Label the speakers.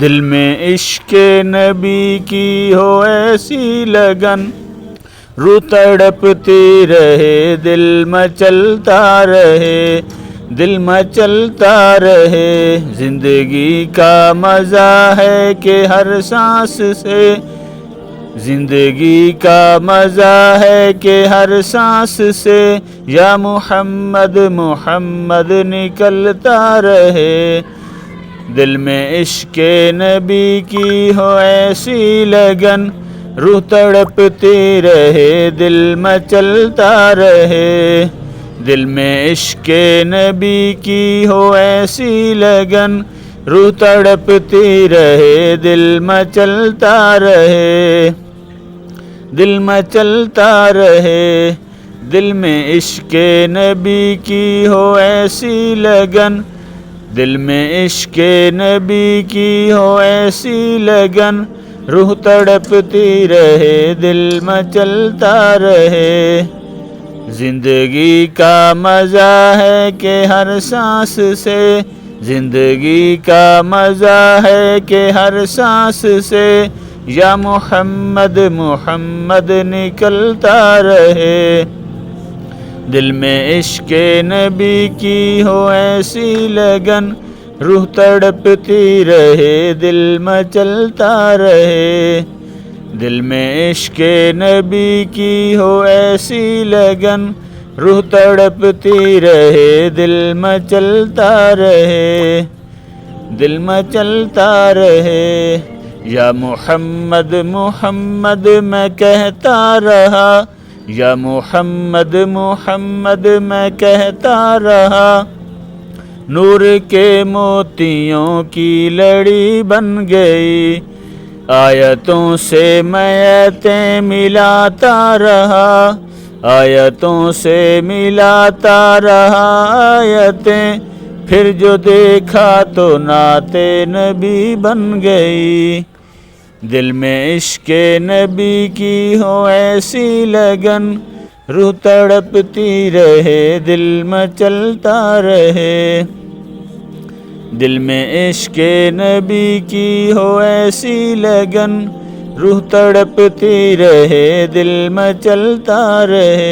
Speaker 1: دل میں عشق نبی کی ہو ایسی لگن، روح تڑپتی رہے دل مچلتا رہے، دل مچلتا رہے۔ زندگی کا مزہ ہے کہ ہر سانس سے، زندگی کا مزہ ہے کہ ہر سانس سے یا محمد محمد نکلتا رہے۔ دل میں عشق نبی کی ہو ایسی لگن، روح تڑپتی رہے دل مچلتا رہے۔ دل میں عشق نبی کی ہو ایسی لگن، روح تڑپتی رہے دل مچلتا رہے، دل مچلتا رہے۔ دل میں عشق نبی کی ہو ایسی لگن، دل میں عشق نبی کی ہو ایسی لگن، روح تڑپتی رہے دل مچلتا رہے۔ زندگی کا مزہ ہے کہ ہر سانس سے، زندگی کا مزہ ہے کہ ہر سانس سے یا محمد محمد نکلتا رہے۔ دل میں عشق نبی کی ہو ایسی لگن، روح تڑپتی رہے دل مچلتا رہے۔ دل میں عشق نبی کی ہو ایسی لگن، روح تڑپتی رہے دل مچلتا رہے، دل مچلتا رہے۔ یا محمد محمد میں کہتا رہا، یا محمد محمد میں کہتا رہا، نور کے موتیوں کی لڑی بن گئی۔ آیتوں سے میں آیتیں ملاتا رہا، آیتوں سے ملاتا رہا آیتیں، پھر جو دیکھا تو نعت نبی بن گئی۔ دل میں عشق نبی کی ہو ایسی لگن، روح تڑپتی رہے دل مچلتا رہے۔ دل میں عشق نبی کی ہو ایسی لگن، روح تڑپتی رہے دل مچلتا رہے۔